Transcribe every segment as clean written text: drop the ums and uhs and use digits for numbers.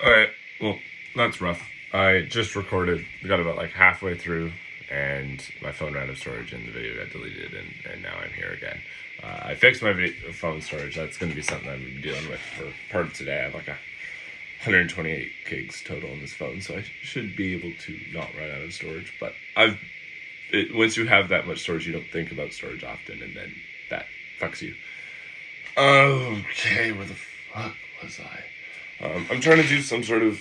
Alright, well, that's rough. I just recorded, got about like halfway through, and my phone ran out of storage and the video got deleted, and now I'm here again. I fixed my phone storage. That's going to be something I'm dealing with for part of today. I have like 128 gigs total on this phone, so I should be able to not run out of storage. But once you have that much storage, you don't think about storage often, and then that fucks you. Okay, where the fuck was I? I'm trying to do some sort of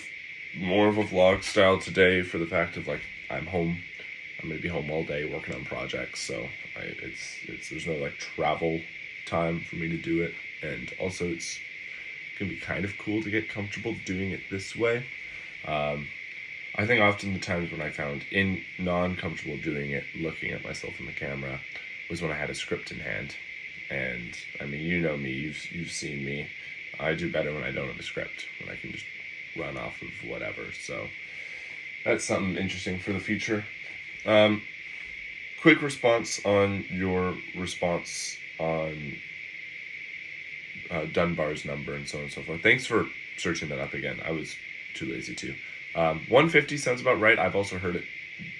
more of a vlog style today for the fact of like I'm home. I'm gonna be home all day working on projects, so there's no like travel time for me to do it, and also it's gonna be kind of cool to get comfortable doing it this way. I think often the times when I found non-comfortable doing it, looking at myself in the camera, was when I had a script in hand. And I mean, you know me, you've seen me. I do better when I don't have a script, when I can just run off of whatever. So that's something interesting for the future. Quick response on your response on Dunbar's number and so on and so forth. Thanks for searching that up again. I was too lazy to. 150 sounds about right. I've also heard it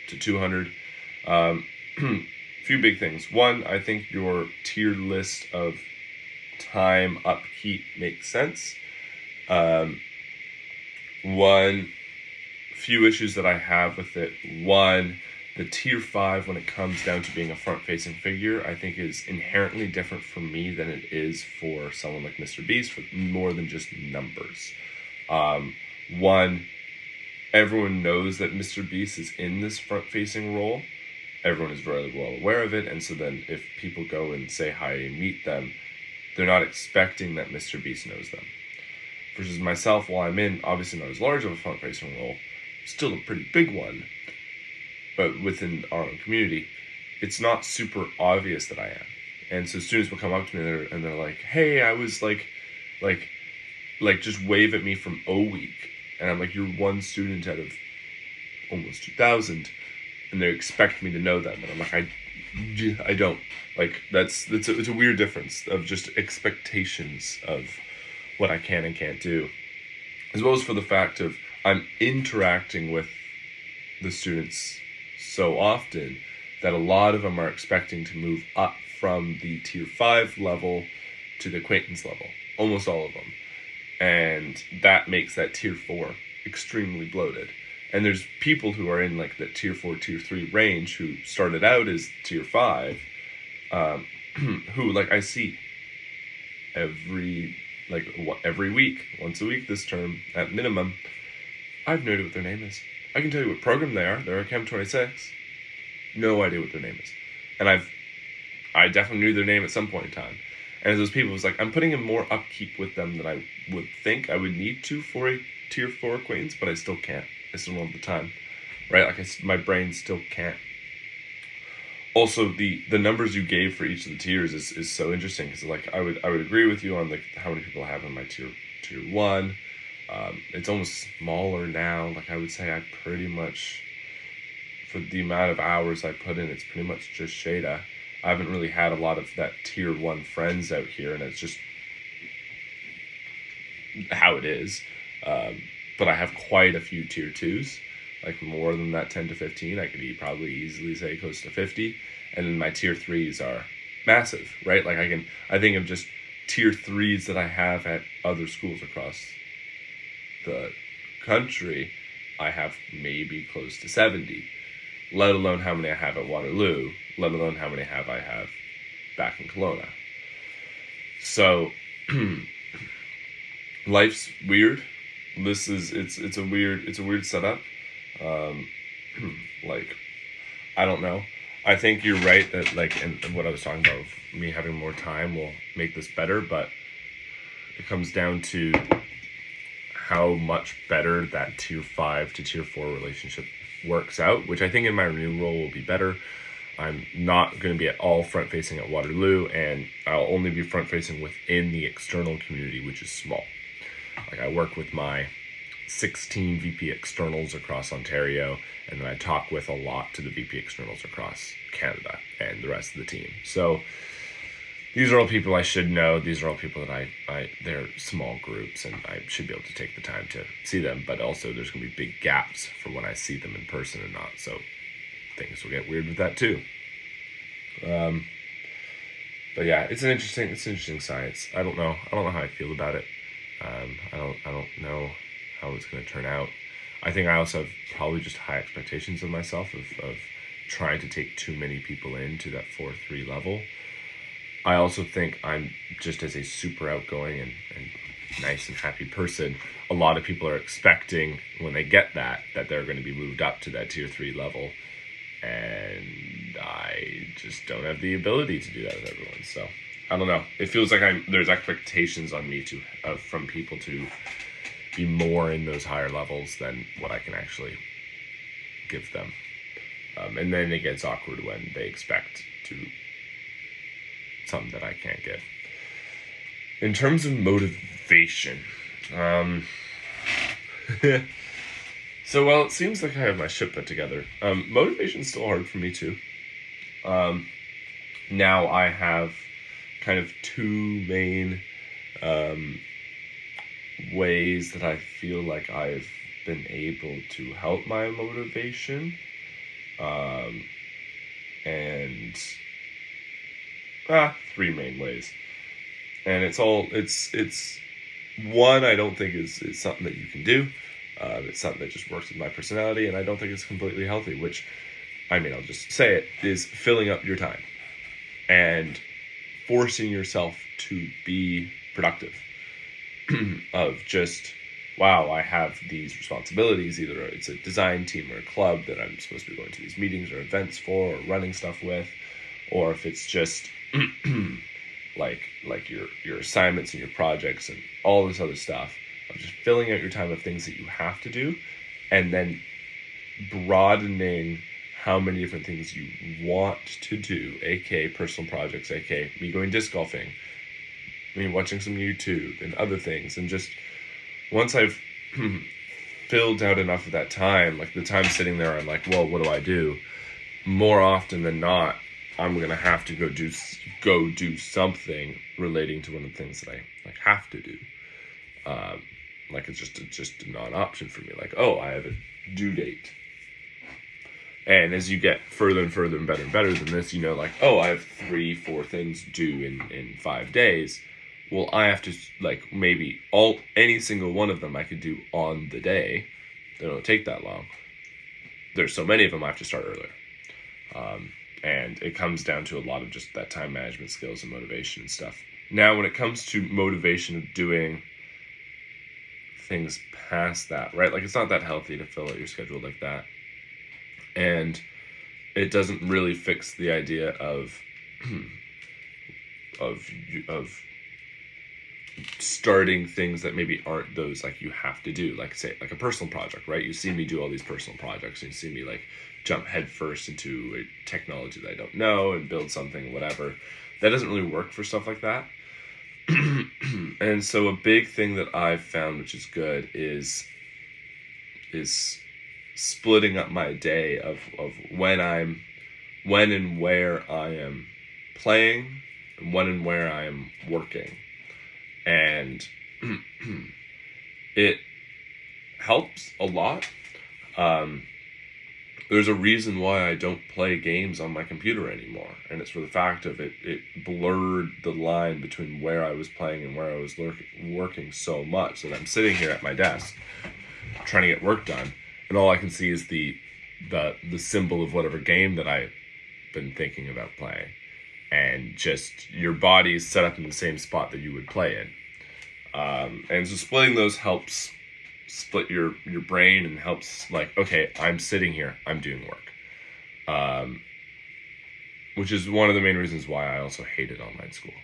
to 200. Few big things. One, I think your tier list of time upkeep makes sense. Few issues that I have with it. One, the tier 5, when it comes down to being a front-facing figure, I think is inherently different for me than it is for someone like Mr. Beast, for more than just numbers. One, everyone knows that Mr. Beast is in this front-facing role. Everyone is very well aware of it, and so then if people go and say hi and meet them, they're not expecting that Mr. Beast knows them. Versus myself, while I'm in, obviously not as large of a front-facing role, still a pretty big one, but within our own community, it's not super obvious that I am. And so students will come up to me and they're like, hey, I was like just wave at me from O Week. And I'm like, you're one student out of almost 2,000. And they expect me to know them, and I'm like, I don't. Like, it's a weird difference of just expectations of what I can and can't do, as well as for the fact of I'm interacting with the students so often that a lot of them are expecting to move up from the tier 5 level to the acquaintance level, almost all of them, and that makes that tier 4 extremely bloated. And there's people who are in like the tier 4, tier 3 range who started out as tier 5, who like I see every week, once a week this term at minimum. I have no idea what their name is. I can tell you what program they are. They're a Chem 26. No idea what their name is. And I definitely knew their name at some point in time. And as those people, it was like, I'm putting in more upkeep with them than I would think I would need to for a tier 4 acquaintance, but I still can't. I still don't have the time, right? Like my brain still can't. Also, the numbers you gave for each of the tiers is so interesting, because like I would agree with you on like how many people I have in my tier 1. It's almost smaller now. Like I would say I pretty much, for the amount of hours I put in, it's pretty much just Shada. I haven't really had a lot of that tier 1 friends out here, and it's just how it is. But I have quite a few tier 2s, like more than that 10 to 15. I could probably easily say close to 50. And then my tier 3s are massive, right? Like I think of just tier 3s that I have at other schools across the country, I have maybe close to 70, let alone how many I have at Waterloo, let alone how many I have back in Kelowna. So life's weird. It's a weird setup. Like, I don't know. I think you're right that like, and what I was talking about, me having more time will make this better, but it comes down to how much better that tier 5 to tier 4 relationship works out, which I think in my new role will be better. I'm not going to be at all front facing at Waterloo, and I'll only be front facing within the external community, which is small. Like I work with my 16 VP externals across Ontario, and then I talk with a lot to the VP externals across Canada and the rest of the team. So these are all people I should know. These are all people that they're small groups, and I should be able to take the time to see them. But also, there's going to be big gaps for when I see them in person and not. So things will get weird with that too. But yeah, it's an interesting science. I don't know how I feel about it. I don't know how it's going to turn out. I think I also have probably just high expectations of myself of trying to take too many people into that 4-3 level. I also think I'm just as a super outgoing and nice and happy person, a lot of people are expecting when they get that they're going to be moved up to that tier 3 level. And I just don't have the ability to do that with everyone. So I don't know. It feels like there's expectations on me from people to be more in those higher levels than what I can actually give them. And then it gets awkward when they expect to something that I can't give. In terms of motivation, so while it seems like I have my shit put together, motivation's still hard for me too. Now I have kind of two main ways that I feel like I've been able to help my motivation. And three main ways. And it's one I don't think is something that you can do. It's something that just works with my personality, and I don't think it's completely healthy, which, I mean, I'll just say it, is filling up your time and forcing yourself to be productive. Of just, wow, I have these responsibilities, either it's a design team or a club that I'm supposed to be going to these meetings or events for or running stuff with, or if it's just like your assignments and your projects and all this other stuff, of just filling out your time of things that you have to do, and then broadening how many different things you want to do, aka personal projects, aka me going disc golfing, me watching some YouTube and other things. And just once I've filled out enough of that time, like the time sitting there, I'm like, well, what do I do? More often than not, I'm gonna have to go do something relating to one of the things that I like have to do. Like it's just a non-option for me. Like, oh, I have a due date. And as you get further and further and better than this, you know, like, oh, I have 3-4 things due in 5 days. Well, I have to, like, maybe any single one of them I could do on the day. They don't take that long. There's so many of them I have to start earlier. And it comes down to a lot of just that time management skills and motivation and stuff. Now, when it comes to motivation of doing things past that, right? Like, it's not that healthy to fill out your schedule like that. And it doesn't really fix the idea of starting things that maybe aren't those like you have to do, like say like a personal project, right? You see me do all these personal projects, and you see me like jump headfirst into a technology that I don't know and build something, whatever. That doesn't really work for stuff like that. And so a big thing that I've found, which is good, is splitting up my day of when and where I am playing and when and where I am working. And it helps a lot. There's a reason why I don't play games on my computer anymore, and it's for the fact of it blurred the line between where I was playing and where I was working so much that I'm sitting here at my desk trying to get work done, and all I can see is the symbol of whatever game that I've been thinking about playing. And just your body is set up in the same spot that you would play in. And so splitting those helps split your brain and helps, like, okay, I'm sitting here, I'm doing work. Which is one of the main reasons why I also hated online school.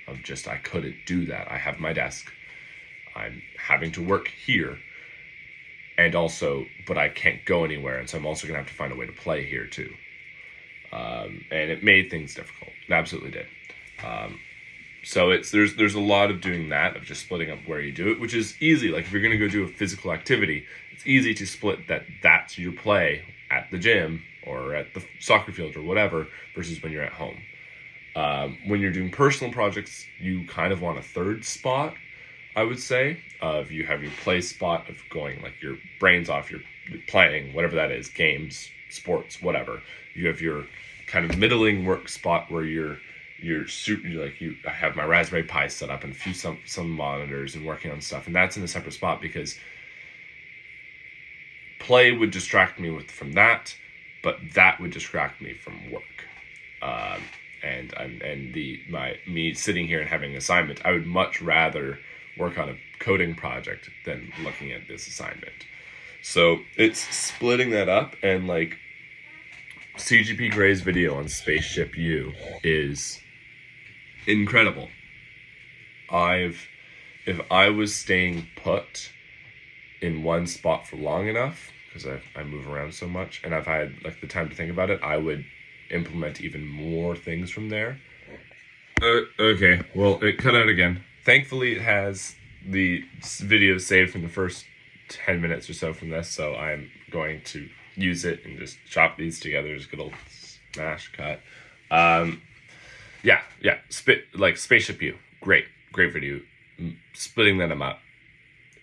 Of just, I couldn't do that. I have my desk. I'm having to work here. And also, but I can't go anywhere. And so I'm also going to have to find a way to play here too. And it made things difficult. It absolutely did. So there's a lot of doing that, of just splitting up where you do it, which is easy. Like if you're going to go do a physical activity, it's easy to split that's your play at the gym or at the soccer field or whatever versus when you're at home. When you're doing personal projects, you kind of want a third spot, I would say. If you have your play spot of going like your brains off, you're playing, whatever that is, games, sports, whatever. You have your kind of middling work spot where I have my Raspberry Pi set up and some monitors and working on stuff, and that's in a separate spot because play would distract me from that, but that would distract me from work. Me sitting here and having an assignment, I would much rather work on a coding project than looking at this assignment. So it's splitting that up, and like CGP Gray's video on Spaceship U is incredible. If I was staying put in one spot for long enough, because I move around so much and I've had like the time to think about it, I would implement even more things from there. Okay, well, it cut out again. Thankfully, it has the video saved from the first 10 minutes or so from this, so I'm going to use it and just chop these together. Just good old smash cut. Spaceship U, great video. Splitting them up,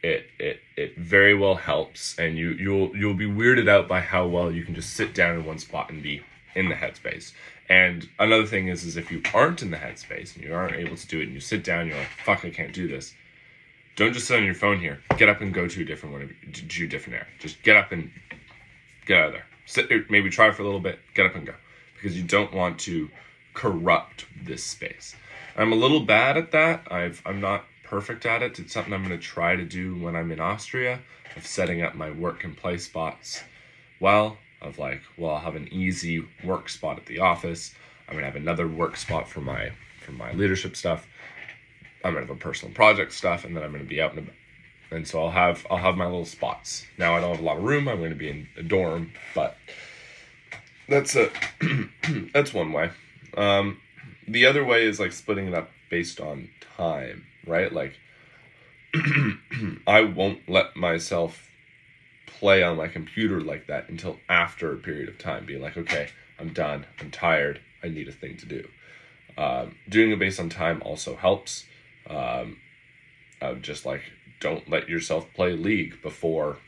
it very well helps, and you'll be weirded out by how well you can just sit down in one spot and be in the headspace. And another thing is if you aren't in the headspace and you aren't able to do it and you sit down and you're like, fuck, I can't do this, don't just sit on your phone here. Get up and go to a different area. Just get up and get out of there. Sit there, maybe try for a little bit, get up and go, because you don't want to corrupt this space. I'm a little bad at that. I'm not perfect at it. It's something I'm going to try to do when I'm in Austria, of setting up my work and play spots I'll have an easy work spot at the office. I'm going to have another work spot for my leadership stuff. I'm going to have a personal project stuff, and then I'm going to be out and about. And so I'll have my little spots. Now I don't have a lot of room. I'm going to be in a dorm, but that's that's one way. The other way is like splitting it up based on time, right? Like I won't let myself play on my computer like that until after a period of time, being like, okay, I'm done, I'm tired, I need a thing to do. Doing it based on time also helps. Just like, don't let yourself play League before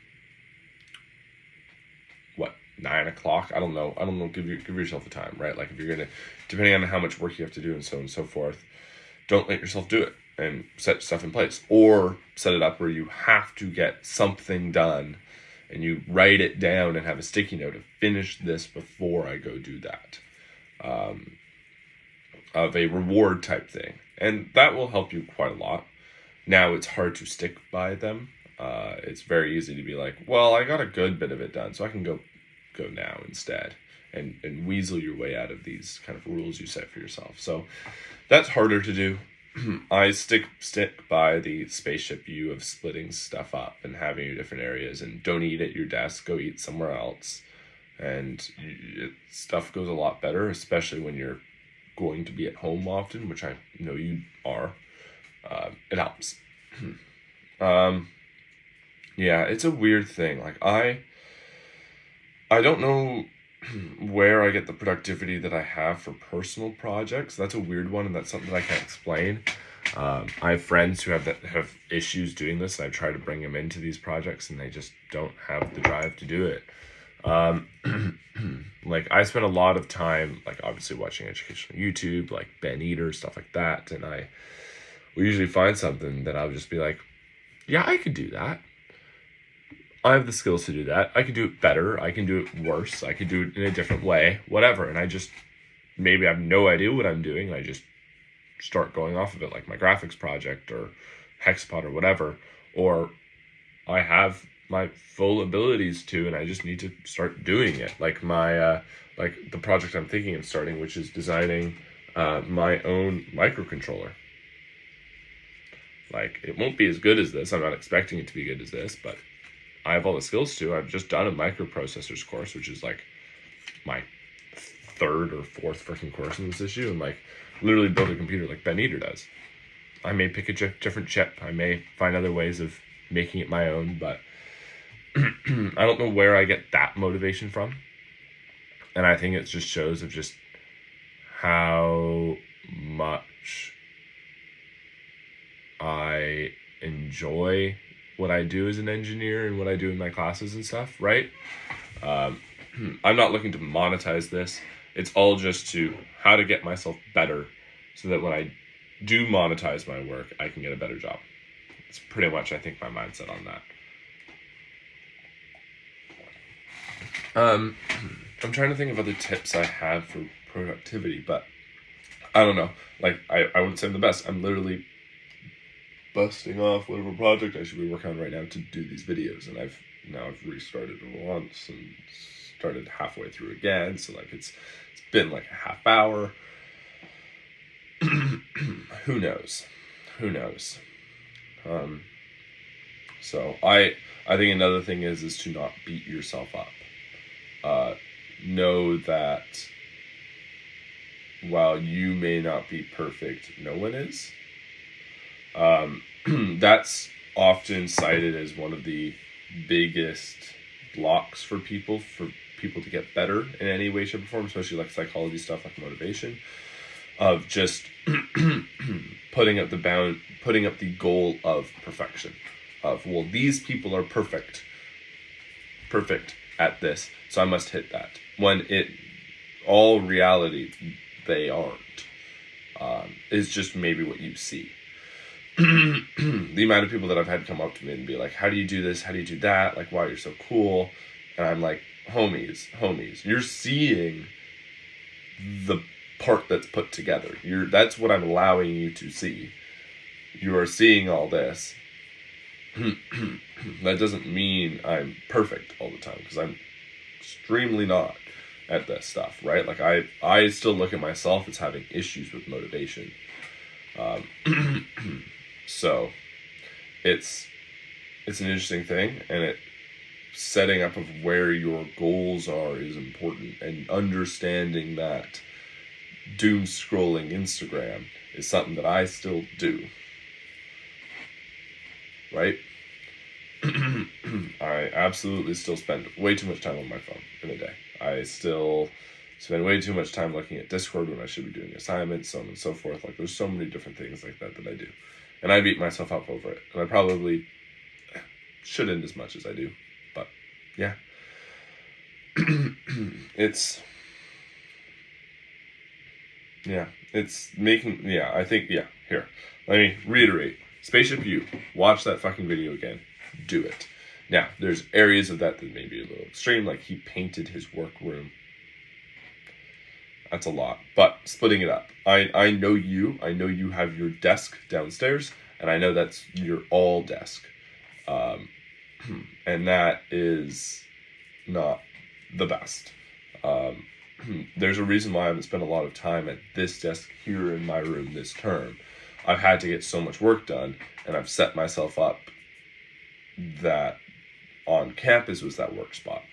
9 o'clock. I don't know. Give yourself a time, right? Like if you're gonna, depending on how much work you have to do and so on and so forth, don't let yourself do it, and set stuff in place, or set it up where you have to get something done and you write it down and have a sticky note of finish this before I go do that, of a reward type thing. And that will help you quite a lot. Now it's hard to stick by them. It's very easy to be like, well, I got a good bit of it done, so I can go now instead, and weasel your way out of these kind of rules you set for yourself. So that's harder to do. I stick by the Spaceship U of splitting stuff up and having your different areas, and don't eat at your desk, go eat somewhere else. And stuff goes a lot better, especially when you're going to be at home often, which I know you are. It helps. Yeah, it's a weird thing. Like I don't know where I get the productivity that I have for personal projects. That's a weird one, and that's something that I can't explain. I have friends who have issues doing this, and I try to bring them into these projects, and they just don't have the drive to do it. Like I spend a lot of time, like obviously watching educational YouTube, like Ben Eater, stuff like that, and we usually find something that I'll just be like, yeah, I could do that. I have the skills to do that. I can do it better. I can do it worse. I can do it in a different way, whatever. And I just, maybe I have no idea what I'm doing. I just start going off of it, like my graphics project or Hexpot or whatever. Or I have my full abilities to, and I just need to start doing it. Like like the project I'm thinking of starting, which is designing my own microcontroller. Like, it won't be as good as this. I'm not expecting it to be good as this, but I have all the skills to. I've just done a microprocessors course, which is like my third or fourth freaking course in this issue, and like literally build a computer like Ben Eater does. I may pick a different chip. I may find other ways of making it my own, but I don't know where I get that motivation from. And I think it just shows of just how much I enjoy what I do as an engineer and what I do in my classes and stuff, right? I'm not looking to monetize this. It's all just to how to get myself better so that when I do monetize my work, I can get a better job. It's pretty much, I think, my mindset on that. I'm trying to think of other tips I have for productivity, but I don't know. Like, I wouldn't say I'm the best. I'm literally busting off whatever project I should be working on right now to do these videos, and I've restarted it once and started halfway through again, so like it's been like a half hour. Who knows? So I think another thing is to not beat yourself up. Know that while you may not be perfect, no one is. That's often cited as one of the biggest blocks for people to get better in any way, shape, or form, especially like psychology stuff, like motivation, of just putting up the goal of perfection. Of, well, these people are perfect at this, so I must hit that. When all reality, they aren't. It's just maybe what you see. The amount of people that I've had come up to me and be like, how do you do this? How do you do that? Like, wow, you're so cool. And I'm like, homies, you're seeing the part that's put together. That's what I'm allowing you to see. You are seeing all this. That doesn't mean I'm perfect all the time, because I'm extremely not at this stuff, right? Like I still look at myself as having issues with motivation. So it's an interesting thing, and setting up of where your goals are is important, and understanding that doom scrolling Instagram is something that I still do, right? I absolutely still spend way too much time on my phone in a day. I still spend way too much time looking at Discord when I should be doing assignments, so on and so forth. Like, there's so many different things like that I do. And I beat myself up over it. And I probably shouldn't as much as I do. But, yeah. It's making, I think, here. Let me reiterate. Spaceship U. Watch that fucking video again. Do it. Now, there's areas of that may be a little extreme, like he painted his workroom. That's a lot. But splitting it up. I know you. I know you have your desk downstairs, and I know that's your all desk. And that is not the best. There's a reason why I haven't spent a lot of time at this desk here in my room this term. I've had to get so much work done, and I've set myself up that on campus was that work spot.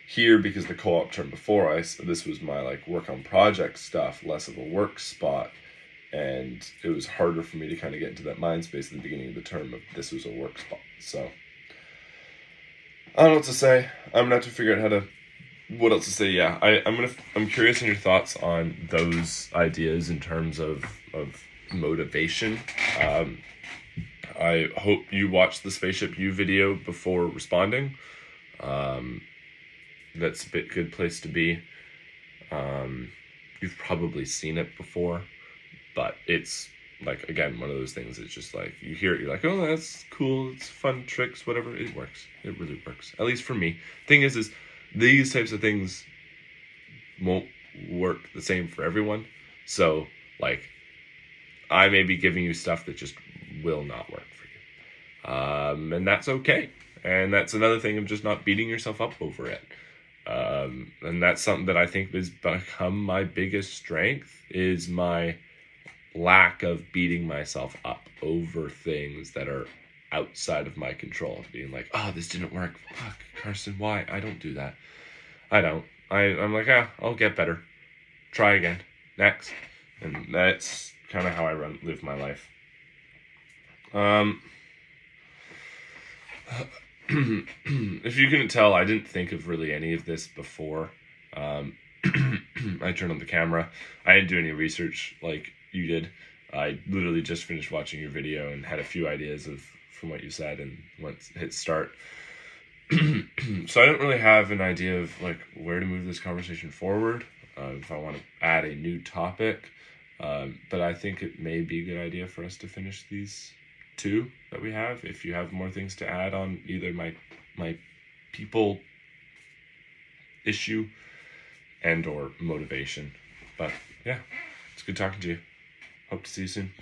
Here, because the co-op term before, this was my like work on project stuff, less of a work spot, and it was harder for me to kind of get into that mind space at the beginning of the term of this was a work spot. So I don't know what to say. I'm gonna have to figure out what else to say. Yeah, I'm curious in your thoughts on those ideas in terms of motivation. I hope you watched the Spaceship U video before responding. That's a good place to be. You've probably seen it before, but it's like, again, one of those things. It's just like you hear it, you're like, oh, that's cool, it's fun tricks, whatever. It works. It really works. At least for me. Thing is these types of things won't work the same for everyone. So like, I may be giving you stuff that just will not work for you. And that's okay. And that's another thing of just not beating yourself up over it. And that's something that I think has become my biggest strength, is my lack of beating myself up over things that are outside of my control. Being like, oh, this didn't work. Fuck, Carson, why? I don't do that. I don't. I'm like, I'll get better. Try again. Next. And that's kind of how I live my life. If you couldn't tell, I didn't think of really any of this before I turned on the camera. I didn't do any research. Like, you did. I literally just finished watching your video and had a few ideas from what you said and hit start. So I don't really have an idea of like where to move this conversation forward. If I want to add a new topic, but I think it may be a good idea for us to finish these two that we have. If you have more things to add on either my people issue and or motivation, but yeah, it's good talking to you. Hope to see you soon.